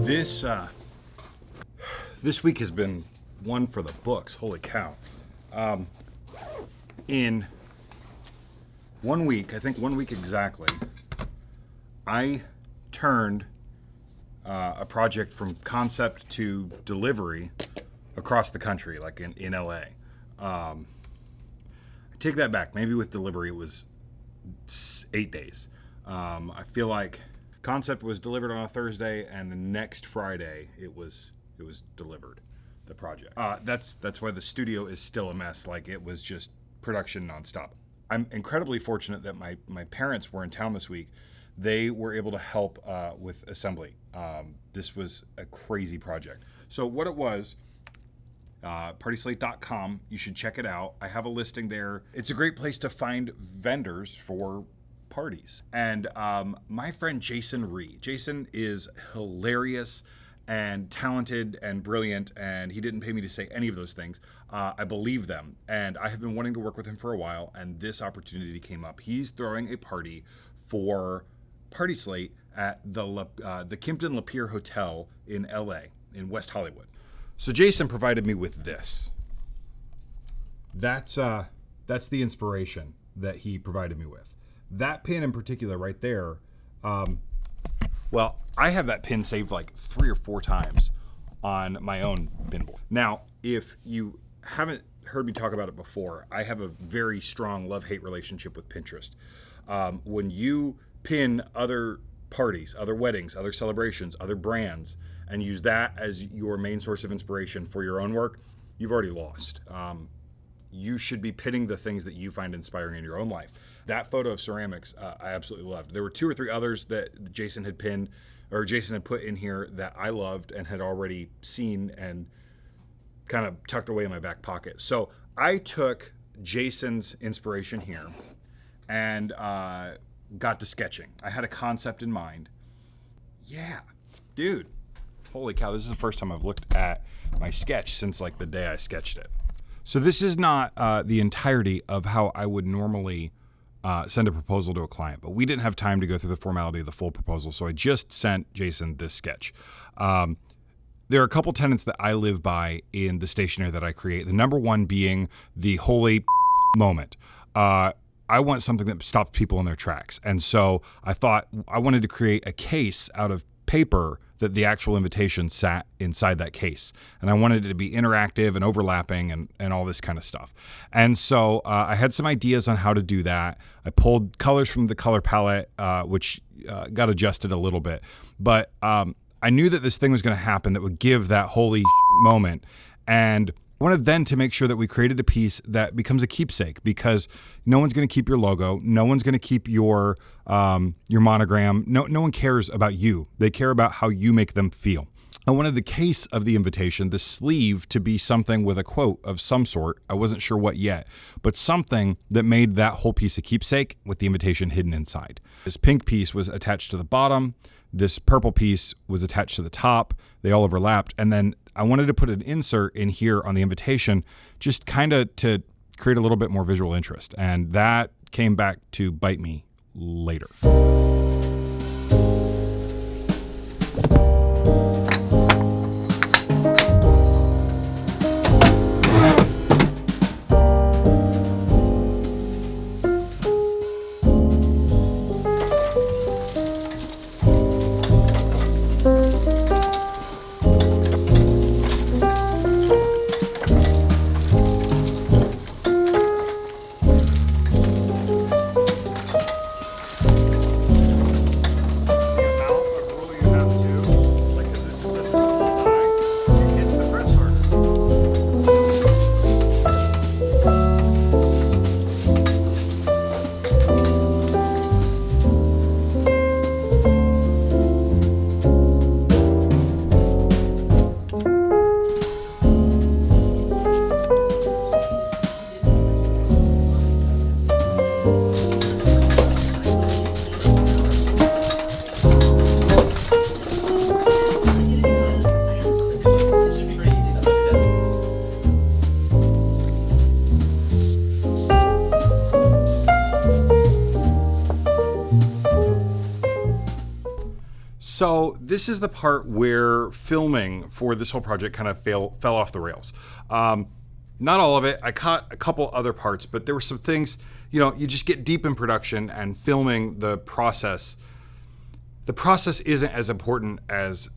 This week has been one for the books. Holy cow. In 1 week, I think 1 week exactly, I turned a project from concept to delivery across the country, like in LA. I take that back. Maybe with delivery it was 8 days. I feel like concept was delivered on a Thursday, and the next Friday it was delivered, the project. That's why the studio is still a mess. Like, it was just production nonstop. I'm incredibly fortunate that my parents were in town this week. They were able to help with assembly. This was a crazy project. So what it was, PartySlate.com, you should check it out. I have a listing there. It's a great place to find vendors for parties. And my friend Rhee. Jason is hilarious and talented and brilliant, and he didn't pay me to say any of those things. I believe them, and I have been wanting to work with him for a while, and this opportunity came up. He's throwing a party for PartySlate at the Kimpton Lapeer Hotel in LA, in West Hollywood. So Jason provided me with this. That's the inspiration that he provided me with. That pin in particular right there, well, I have that pin saved like 3 or 4 times on my own pin board. Now, if you haven't heard me talk about it before, I have a very strong love-hate relationship with Pinterest. When you pin other parties, other weddings, other celebrations, other brands, and use that as your main source of inspiration for your own work, you've already lost. You should be pinning the things that you find inspiring in your own life. That photo of ceramics, I absolutely loved. There were 2 or 3 others that Jason had pinned, or Jason had put in here, that I loved and had already seen and kind of tucked away in my back pocket. So I took Jason's inspiration here and got to sketching. I had a concept in mind. Yeah, dude, holy cow, this is the first time I've looked at my sketch since like the day I sketched it. So this is not the entirety of how I would normally send a proposal to a client, but we didn't have time to go through the formality of the full proposal, so I just sent Jason this sketch. There are a couple tenets that I live by in the stationery that I create. The number one being the holy moment. I want something that stops people in their tracks, and so I thought I wanted to create a case out of paper that the actual invitation sat inside that case. And I wanted it to be interactive and overlapping and all this kind of stuff. And so I had some ideas on how to do that. I pulled colors from the color palette, which got adjusted a little bit. But I knew that this thing was going to happen that would give that holy moment. And I wanted then to make sure that we created a piece that becomes a keepsake, because no one's going to keep your logo. No one's going to keep your monogram. No one cares about you. They care about how you make them feel. I wanted the case of the invitation, the sleeve, to be something with a quote of some sort. I wasn't sure what yet, but something that made that whole piece a keepsake with the invitation hidden inside. This pink piece was attached to the bottom. This purple piece was attached to the top. They all overlapped. And then I wanted to put an insert in here on the invitation, just kind of to create a little bit more visual interest. And that came back to bite me later. So this is the part where filming for this whole project kind of fell off the rails. Not all of it. I caught a couple other parts, but there were some things, you just get deep in production and filming the process. The process isn't as important as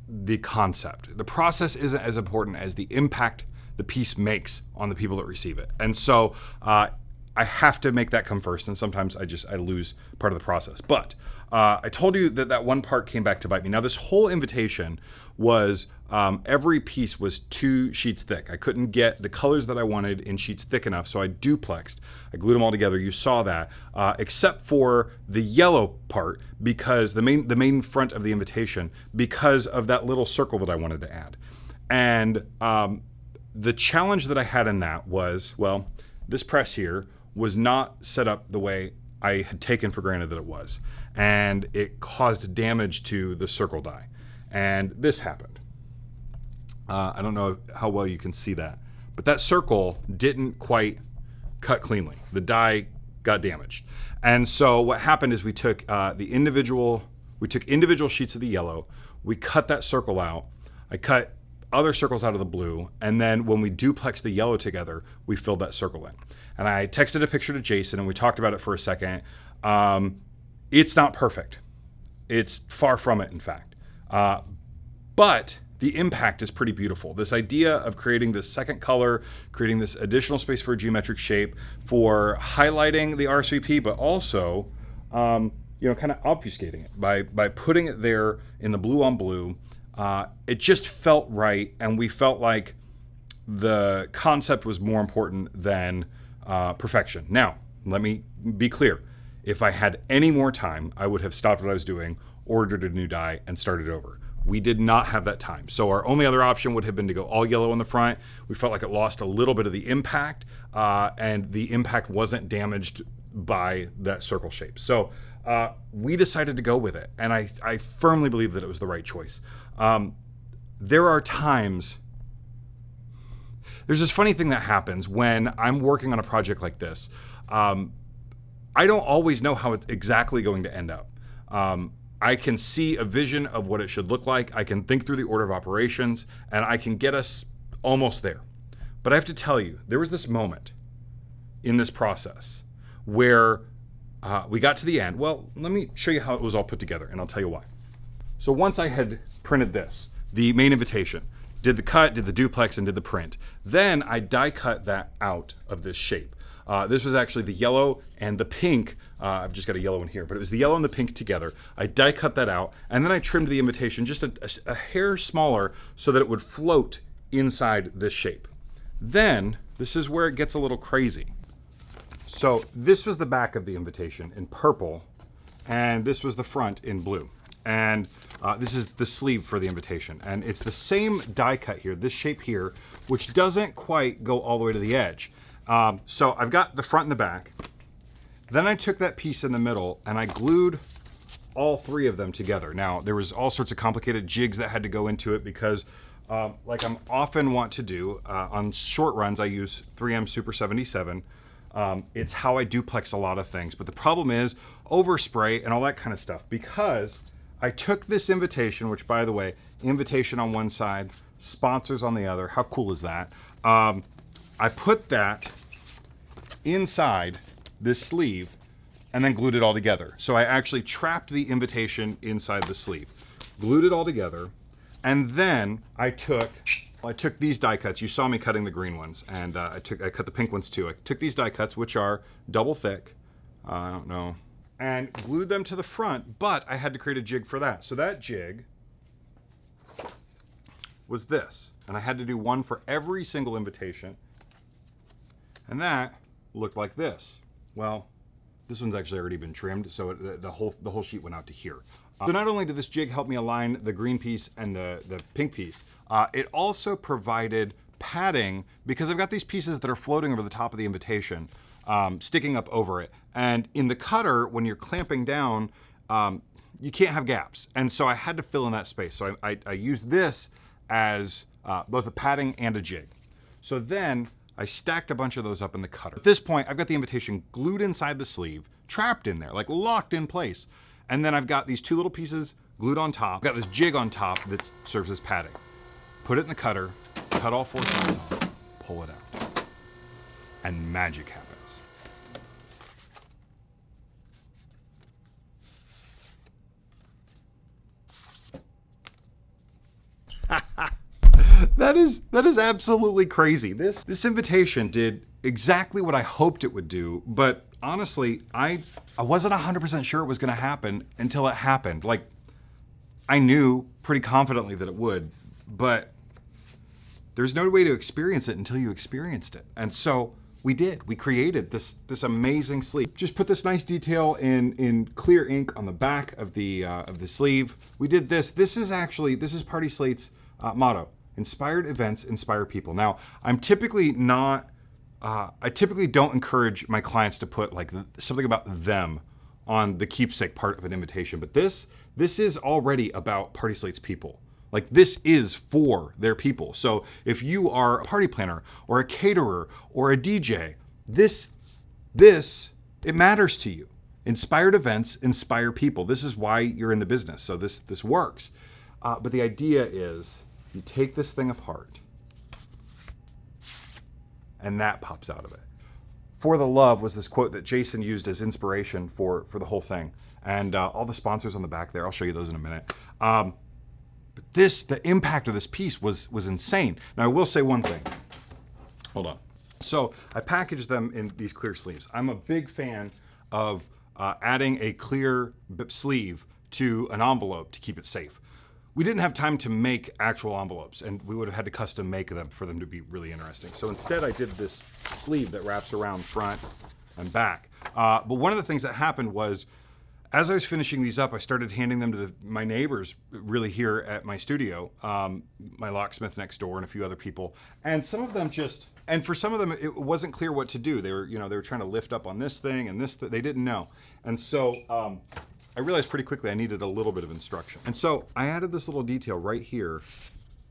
the concept. The process isn't as important as the impact the piece makes on the people that receive it. And so I have to make that come first, and sometimes I lose part of the process. But I told you that one part came back to bite me. Now, this whole invitation was every piece was 2 sheets thick. I couldn't get the colors that I wanted in sheets thick enough, so I duplexed. I glued them all together. You saw that, except for the yellow part, because the main front of the invitation, because of that little circle that I wanted to add. And the challenge that I had in that was, well, this press here was not set up the way I had taken for granted that it was. And it caused damage to the circle die. And this happened. I don't know how well you can see that, but that circle didn't quite cut cleanly. The die got damaged. And so what happened is we took individual sheets of the yellow, we cut that circle out, I cut other circles out of the blue, and then when we duplexed the yellow together, we filled that circle in. And I texted a picture to Jason, and we talked about it for a second. It's not perfect. It's far from it, in fact. But the impact is pretty beautiful. This idea of creating this second color, creating this additional space for a geometric shape, for highlighting the RSVP, but also, kind of obfuscating it by putting it there in the blue on blue. It just felt right, and we felt like the concept was more important than perfection. Now, let me be clear. If I had any more time, I would have stopped what I was doing, ordered a new die, and started over. We did not have that time. So our only other option would have been to go all yellow on the front. We felt like it lost a little bit of the impact, and the impact wasn't damaged by that circle shape. So we decided to go with it, and I firmly believe that it was the right choice. There are times, there's this funny thing that happens when I'm working on a project like this. I don't always know how it's exactly going to end up. I can see a vision of what it should look like. I can think through the order of operations, and I can get us almost there. But I have to tell you, there was this moment in this process where we got to the end. Well, let me show you how it was all put together, and I'll tell you why. So once I had printed this, the main invitation, did the cut, did the duplex, and did the print, then I die cut that out of this shape. This was actually the yellow and the pink. I've just got a yellow one here, but it was the yellow and the pink together. I die cut that out, and then I trimmed the invitation just a hair smaller so that it would float inside this shape. Then, this is where it gets a little crazy. So this was the back of the invitation in purple, and this was the front in blue. And this is the sleeve for the invitation. And it's the same die cut here, this shape here, which doesn't quite go all the way to the edge. So I've got the front and the back. Then I took that piece in the middle and I glued all 3 of them together. Now, there was all sorts of complicated jigs that had to go into it because, like I'm often want to do, on short runs, I use 3M Super 77. It's how I duplex a lot of things. But the problem is overspray and all that kind of stuff, because I took this invitation, which, by the way, invitation on one side, sponsors on the other. How cool is that? I put that inside this sleeve and then glued it all together. So I actually trapped the invitation inside the sleeve, glued it all together, and then I took these die cuts. You saw me cutting the green ones, and I cut the pink ones too. I took these die cuts, which are double thick, I don't know, and glued them to the front, but I had to create a jig for that. So that jig was this, and I had to do one for every single invitation. And that looked like this. Well, this one's actually already been trimmed, so the whole sheet went out to here. So not only did this jig help me align the green piece and the pink piece, it also provided padding, because I've got these pieces that are floating over the top of the invitation, sticking up over it. And in the cutter, when you're clamping down, you can't have gaps. And so I had to fill in that space. So I used this as both a padding and a jig. So then I stacked a bunch of those up in the cutter. At this point, I've got the invitation glued inside the sleeve, trapped in there, like locked in place. And then I've got these 2 little pieces glued on top. Got this jig on top that serves as padding. Put it in the cutter, cut all 4 sides off, pull it out, and magic happens. That is absolutely crazy. This invitation did exactly what I hoped it would do, but honestly, I wasn't 100% sure it was going to happen until it happened. Like, I knew pretty confidently that it would, but there's no way to experience it until you experienced it. And so we did. We created this amazing sleeve. Just put this nice detail in clear ink on the back of the sleeve. We did this. This is PartySlate's motto: inspired events inspire people. Now, I'm typically not. I typically don't encourage my clients to put like something about them on the keepsake part of an invitation, but this is already about PartySlate's people. Like, this is for their people. So if you are a party planner or a caterer or a DJ, this it matters to you. Inspired events inspire people. This is why you're in the business. So this works. But the idea is you take this thing apart and that pops out of it. For the love was this quote that Jason used as inspiration for the whole thing. And all the sponsors on the back there, I'll show you those in a minute. But the impact of this piece was insane. Now, I will say one thing. Hold on. So I packaged them in these clear sleeves. I'm a big fan of adding a clear sleeve to an envelope to keep it safe. We didn't have time to make actual envelopes, and we would have had to custom make them for them to be really interesting. So instead, I did this sleeve that wraps around front and back. But one of the things that happened was, as I was finishing these up, I started handing them to my neighbors really here at my studio, my locksmith next door and a few other people. And some of them for some of them, it wasn't clear what to do. They were trying to lift up on this thing and they didn't know. And so I realized pretty quickly I needed a little bit of instruction. And so I added this little detail right here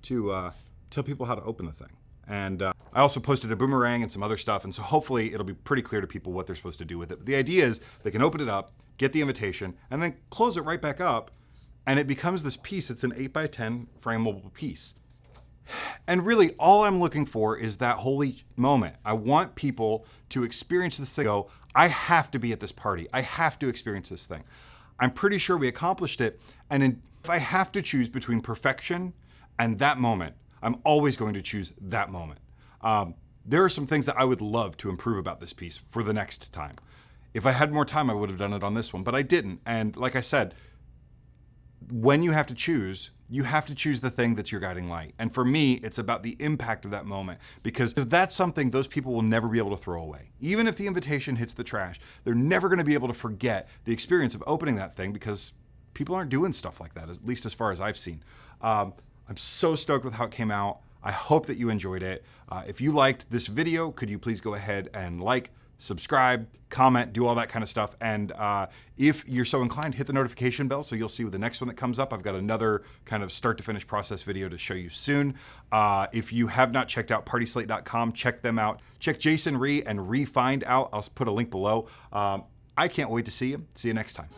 to tell people how to open the thing. And I also posted a boomerang and some other stuff. And so hopefully it'll be pretty clear to people what they're supposed to do with it. But the idea is they can open it up, get the invitation, and then close it right back up. And it becomes this piece. It's an 8x10 frameable piece. And really all I'm looking for is that holy moment. I want people to experience this thing. Go, I have to be at this party. I have to experience this thing. I'm pretty sure we accomplished it. And if I have to choose between perfection and that moment, I'm always going to choose that moment. There are some things that I would love to improve about this piece for the next time. If I had more time, I would have done it on this one, but I didn't. And like I said, when you have to choose the thing that's your guiding light. And for me, it's about the impact of that moment, because that's something those people will never be able to throw away. Even if the invitation hits the trash, they're never going to be able to forget the experience of opening that thing, because people aren't doing stuff like that, at least as far as I've seen. I'm so stoked with how it came out. I hope that you enjoyed it. If you liked this video, could you please go ahead and like, subscribe, comment, do all that kind of stuff. And if you're so inclined, hit the notification bell so you'll see the next one that comes up. I've got another kind of start to finish process video to show you soon. If you have not checked out PartySlate.com, check them out. Check Jason, Rhee, and Rhee Find out. I'll put a link below. I can't wait to see you. See you next time.